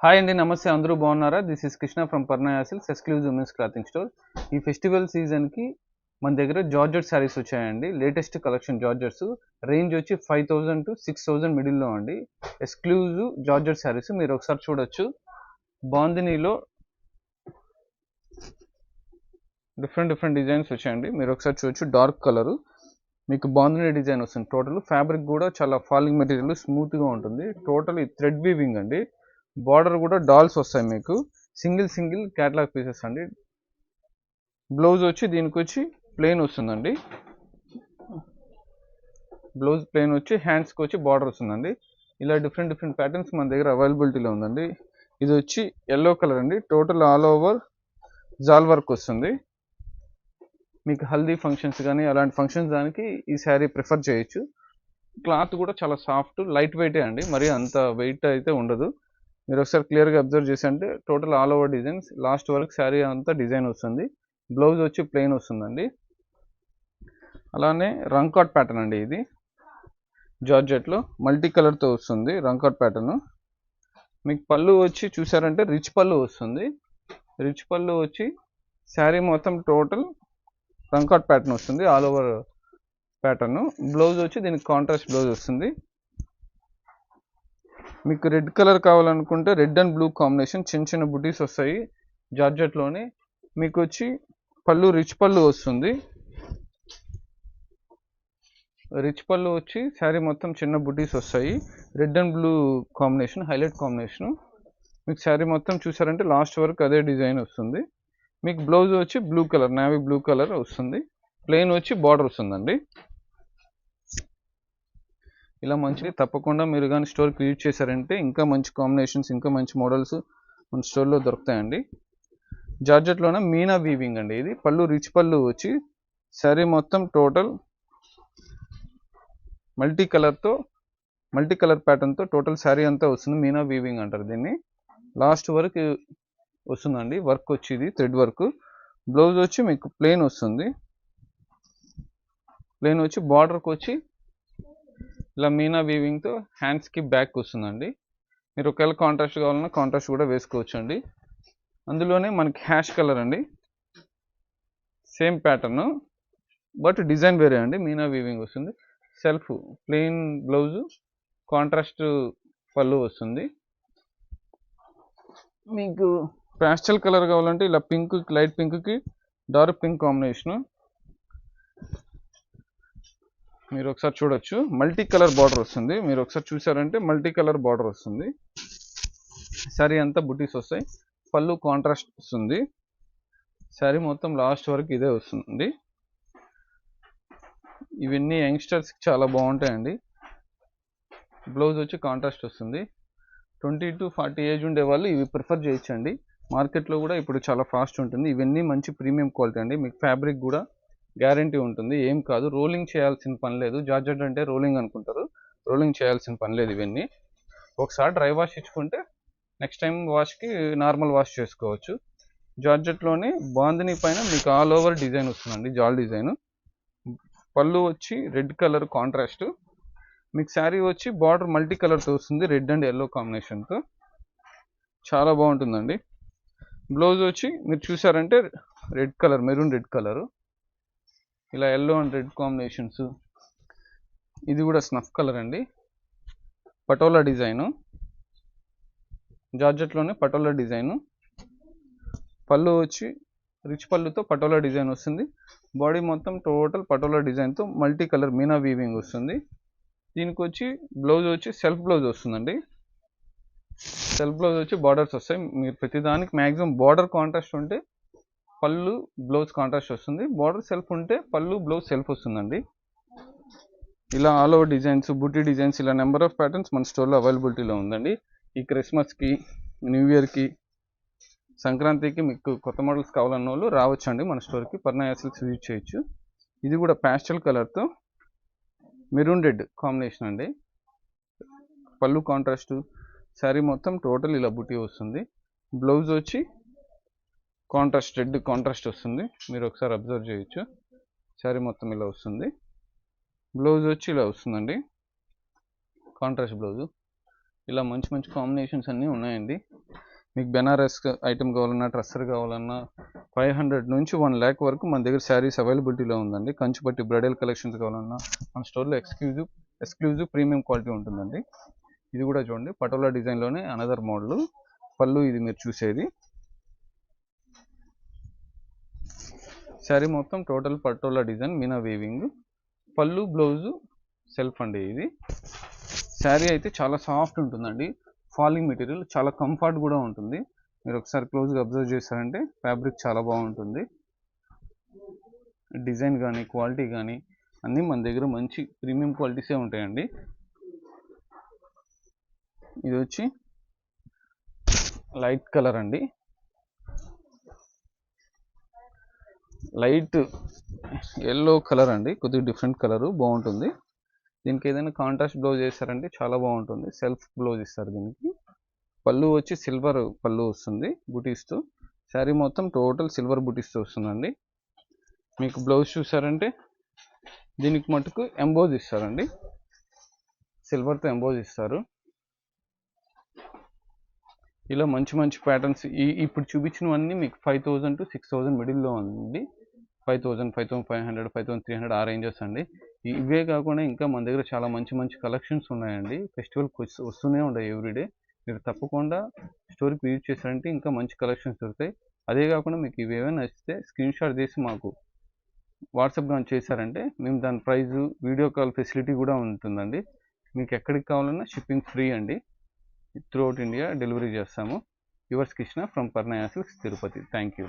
Hi అండి, నమస్తే. అందరూ బాగున్నారా? This is Krishna from Parnaya silks exclusive women's clothing store. ఈ ఫెస్టివల్ సీజన్కి మన దగ్గర జార్జెట్ శారీస్ వచ్చాయండి. లేటెస్ట్ కలెక్షన్ జార్జెట్స్ రేంజ్ వచ్చి 5000 to 6000 మిడిల్లో అండి. ఎక్స్క్లూజివ్ జార్జెట్ శారీస్ మీరు ఒకసారి చూడొచ్చు. బాందినీలో డిఫరెంట్ డిజైన్స్ వచ్చాయండి. మీరు ఒకసారి చూడొచ్చు. డార్క్ కలరు మీకు బాందినీ డిజైన్ వస్తుంది. టోటల్ ఫ్యాబ్రిక్ కూడా చాలా ఫాలింగ్ మెటీరియల్, స్మూత్గా ఉంటుంది. టోటల్ థ్రెడ్ వీవింగ్ అండి. బార్డర్ కూడా డాల్స్ వస్తాయి మీకు. సింగిల్ క్యాటలాగ్ పీసెస్ అండి. బ్లౌజ్ వచ్చి దీనికి వచ్చి ప్లెయిన్ వస్తుందండి. బ్లౌజ్ ప్లెయిన్ వచ్చి హ్యాండ్స్కి వచ్చి బార్డర్ వస్తుందండి. ఇలా డిఫరెంట్ ప్యాటర్న్స్ మన దగ్గర అవైలబిలిటీలో ఉందండి. ఇది వచ్చి ఎల్లో కలర్ అండి. టోటల్ ఆల్ ఓవర్ జాల్ వర్క్ వస్తుంది. మీకు హల్దీ ఫంక్షన్స్ కానీ అలాంటి ఫంక్షన్స్ దానికి ఈ శారీ ప్రిఫర్ చేయొచ్చు. క్లాత్ కూడా చాలా సాఫ్ట్, లైట్ వెయిటే అండి. మరి అంత వెయిట్ అయితే ఉండదు. మీరు ఒకసారి క్లియర్గా అబ్జర్వ్ చేసి అంటే total all over designs, last వరకు శారీ అంతా డిజైన్ వస్తుంది. బ్లౌజ్ వచ్చి ప్లెయిన్ వస్తుందండి. అలానే రంకాట్ ప్యాటర్న్ అండి. ఇది జార్జెట్లో మల్టీ కలర్తో వస్తుంది రంకాట్ ప్యాటర్న్. మీకు పళ్ళు వచ్చి చూసారంటే రిచ్ పళ్ళు వస్తుంది. రిచ్ పళ్ళు వచ్చి శారీ మొత్తం టోటల్ రంకాట్ ప్యాటర్న్ వస్తుంది, ఆల్ ఓవర్ ప్యాటర్న్. బ్లౌజ్ వచ్చి దీనికి కాంట్రాస్ట్ బ్లౌజ్ వస్తుంది. మీకు రెడ్ కలర్ కావాలనుకుంటే రెడ్ అండ్ బ్లూ కాంబినేషన్ చిన్న బుటీస్ వస్తాయి జార్జెట్లోనే. మీకు వచ్చి పళ్ళు రిచ్ పళ్ళు వస్తుంది. రిచ్ పళ్ళు వచ్చి శారీ మొత్తం చిన్న బుటీస్ వస్తాయి. Red and blue combination, highlight combination. మీకు శారీ మొత్తం చూసారంటే లాస్ట్ వరకు అదే డిజైన్ వస్తుంది. మీకు బ్లౌజ్ వచ్చి blue colour, navy blue colour వస్తుంది. ప్లెయిన్ వచ్చి బార్డర్ వస్తుందండి. ఇలా మంచిది. తప్పకుండా మీరు కానీ స్టోర్కి విజిట్ చేశారంటే ఇంకా మంచి కాంబినేషన్స్, ఇంకా మంచి మోడల్స్ మన స్టోర్లో దొరుకుతాయండి. జార్జెట్లోనే మీనా వీవింగ్ అండి. ఇది పళ్ళు రిచ్ పళ్ళు వచ్చి శారీ మొత్తం టోటల్ మల్టీ కలర్ ప్యాటర్న్తో టోటల్ శారీ అంతా వస్తుంది. మీనా వీవింగ్ అంటారు దీన్ని. లాస్ట్ వరకు వస్తుందండి వర్క్ వచ్చి, ఇది థ్రెడ్ వర్క్. బ్లౌజ్ వచ్చి మీకు ప్లెయిన్ వస్తుంది. ప్లెయిన్ వచ్చి బార్డర్కి వచ్చి ఇలా మీనా వీవింగ్తో హ్యాండ్స్కి బ్యాక్ వస్తుందండి. మీరు ఒకవేళ కాంట్రాస్ట్ కావాలన్నా కాంట్రాస్ట్ కూడా వేసుకోవచ్చు అండి. అందులోనే మనకి హ్యాష్ కలర్ అండి. సేమ్ ప్యాటర్న్ బట్ డిజైన్ వేరే అండి. మీనా వీవింగ్ వస్తుంది. సెల్ఫ్ ప్లెయిన్ బ్లౌజు, కాంట్రాస్ట్ పళ్ళు వస్తుంది. మీకు ప్యాస్టల్ కలర్ కావాలంటే ఇలా పింక్, లైట్ పింక్కి డార్క్ పింక్ కాంబినేషను మీరు ఒకసారి చూడొచ్చు. మల్టీ కలర్ బార్డర్ వస్తుంది. మీరు ఒకసారి చూసారంటే మల్టీ కలర్ బార్డర్ వస్తుంది. శారీ అంతా బుటీస్ వస్తాయి. పళ్ళు కాంట్రాస్ట్ వస్తుంది. శారీ మొత్తం లాస్ట్ వరకు ఇదే వస్తుంది. ఇవన్నీ యంగ్స్టర్స్కి చాలా బాగుంటాయండి. బ్లౌజ్ వచ్చి కాంట్రాస్ట్ వస్తుంది. 20 to 40 ఏజ్ ఉండే వాళ్ళు ఇవి ప్రిఫర్ చేయొచ్చండి. మార్కెట్లో కూడా ఇప్పుడు చాలా ఫాస్ట్ ఉంటుంది. ఇవన్నీ మంచి ప్రీమియం క్వాలిటీ అండి. మీకు ఫ్యాబ్రిక్ కూడా గ్యారంటీ ఉంటుంది, ఏం కాదు. రోలింగ్ చేయాల్సిన పని లేదు. జార్జెట్ అంటే రోలింగ్ అనుకుంటారు, రోలింగ్ చేయాల్సిన పని లేదు. ఇవన్నీ ఒకసారి డ్రై వాష్ ఇచ్చుకుంటే నెక్స్ట్ టైం వాష్కి నార్మల్ వాష్ చేసుకోవచ్చు. జార్జెట్లోనే బాందినీ పైన మీకు ఆల్ ఓవర్ డిజైన్ వస్తుందండి, జాల్ డిజైన్. పళ్ళు వచ్చి రెడ్ కలర్ కాంట్రాస్ట్. మీకు శారీ వచ్చి బార్డర్ మల్టీ కలర్తో వస్తుంది, రెడ్ అండ్ ఎల్లో కాంబినేషన్తో. చాలా బాగుంటుందండి. బ్లౌజ్ వచ్చి మీరు చూసారంటే red colour, maroon red colour, ఇలా ఎల్లో అండ్ రెడ్ కాంబినేషన్స్. ఇది కూడా స్నఫ్ కలర్ అండి. పటోలా డిజైను, జార్జెట్లోనే పటోలా డిజైను. పళ్ళు వచ్చి రిచ్ పళ్ళుతో పటోలా డిజైన్ వస్తుంది. బాడీ మొత్తం టోటల్ పటోలా డిజైన్తో మల్టీ కలర్ మీనా వీవింగ్ వస్తుంది. దీనికి వచ్చి బ్లౌజ్ వచ్చి సెల్ఫ్ బ్లౌజ్ వస్తుందండి. సెల్ఫ్ బ్లౌజ్ వచ్చి బార్డర్స్ వస్తాయి. మీరు ప్రతిదానికి మ్యాక్సిమం బార్డర్ కాంట్రాస్ట్ ఉంటే పళ్ళు బ్లౌజ్ కాంట్రాస్ట్ వస్తుంది. బార్డర్ సెల్ఫ్ ఉంటే పళ్ళు బ్లౌజ్ సెల్ఫ్ వస్తుందండి. ఇలా ఆల్ ఓవర్ డిజైన్స్, బుటీ డిజైన్స్, ఇలా నెంబర్ ఆఫ్ ప్యాటర్న్స్ మన స్టోర్లో అవైలబిలిటీలో ఉందండి. ఈ క్రిస్మస్కి, న్యూ ఇయర్కి, సంక్రాంతికి మీకు కొత్త మోడల్స్ కావాలన్న వాళ్ళు రావచ్చండి మన స్టోర్కి. పర్ణయ సిల్క్స్ విజిట్ చేయొచ్చు. ఇది కూడా ప్యాస్టల్ కలర్తో మెరూన్ రెడ్ కాంబినేషన్ అండి. పళ్ళు కాంట్రాస్ట్, శారీ మొత్తం టోటల్ ఇలా బుటీ వస్తుంది. బ్లౌజ్ వచ్చి కాంట్రాస్ట్, రెడ్ కాంట్రాస్ట్ వస్తుంది. మీరు ఒకసారి అబ్జర్వ్ చేయొచ్చు. శారీ మొత్తం ఇలా వస్తుంది. బ్లౌజ్ వచ్చి ఇలా వస్తుందండి, కాంట్రాస్ట్ బ్లౌజు. ఇలా మంచి కాంబినేషన్స్ అన్నీ ఉన్నాయండి. మీకు బెనారస్ ఐటమ్ కావాలన్నా, ట్రస్సర్ కావాలన్నా 500 నుంచి 1 lakh వరకు మన దగ్గర శారీస్ అవైలబిలిటీలో ఉందండి. కంచిపట్టి బ్రైడల్ కలెక్షన్స్ కావాలన్నా మన స్టోర్లో ఎక్స్క్లూజివ్ ప్రీమియం క్వాలిటీ ఉంటుందండి. ఇది కూడా చూడండి, పటోలా డిజైన్లోనే అనదర్ మోడల్. పళ్ళు ఇది మీరు చూసేది. శారీ మొత్తం total patola design Meena weaving. పళ్ళు బ్లౌజు సెల్ఫ్ అండి. ఇది శారీ అయితే చాలా సాఫ్ట్ ఉంటుందండి. ఫాలింగ్ మెటీరియల్, చాలా కంఫర్ట్ కూడా ఉంటుంది. మీరు ఒకసారి క్లోజ్గా అబ్జర్వ్ చేశారంటే ఫ్యాబ్రిక్ చాలా బాగుంటుంది. డిజైన్ కానీ క్వాలిటీ కానీ అన్నీ మన దగ్గర మంచి ప్రీమియం క్వాలిటీసే ఉంటాయండి. ఇది వచ్చి లైట్ కలర్ అండి, లైట్ ఎల్లో కలర్ అండి, కొద్దిగా డిఫరెంట్ కలరు, బాగుంటుంది. దీనికి ఏదైనా కాంట్రాస్ట్ బ్లౌజ్ చేస్తారంటే చాలా బాగుంటుంది. సెల్ఫ్ బ్లౌజ్ ఇస్తారు దీనికి. పళ్ళు వచ్చి సిల్వర్ పళ్ళు వస్తుంది బుటీస్తో. శారీ మొత్తం టోటల్ సిల్వర్ బుటీస్తో వస్తుందండి. మీకు బ్లౌజ్ చూసారంటే దీనికి మటుకు ఎంబోజ్ ఇస్తారండి, సిల్వర్తో ఎంబోజ్ ఇస్తారు. ఇలా మంచి మంచి ప్యాటర్న్స్ ఇప్పుడు చూపించినవన్నీ మీకు 5000 to 6000 మిడిల్లో ఉంది. 5000, 5500, 5300 ఆ రేంజెస్ అండి. ఇవే కాకుండా ఇంకా మన దగ్గర చాలా మంచి మంచి కలెక్షన్స్ ఉన్నాయండి. ఫెస్టివల్కి వస్తూనే ఉంటాయి ఎవ్రీడే. మీరు తప్పకుండా స్టోర్కి విజిట్ చేశారంటే ఇంకా మంచి కలెక్షన్స్ దొరుకుతాయి. అదే కాకుండా మీకు ఇవేమైనా నచ్చితే స్క్రీన్ షాట్ చేసి మాకు వాట్సాప్ కానీ చేశారంటే మేము దాని ప్రైజు, వీడియో కాల్ ఫెసిలిటీ కూడా ఉంటుందండి. మీకు ఎక్కడికి కావాలన్నా షిప్పింగ్ ఫ్రీ అండి. త్రూఅవుట్ ఇండియా డెలివరీ చేస్తాము. Yours Krishna from Parnaya silks, Tirupati. Thank you.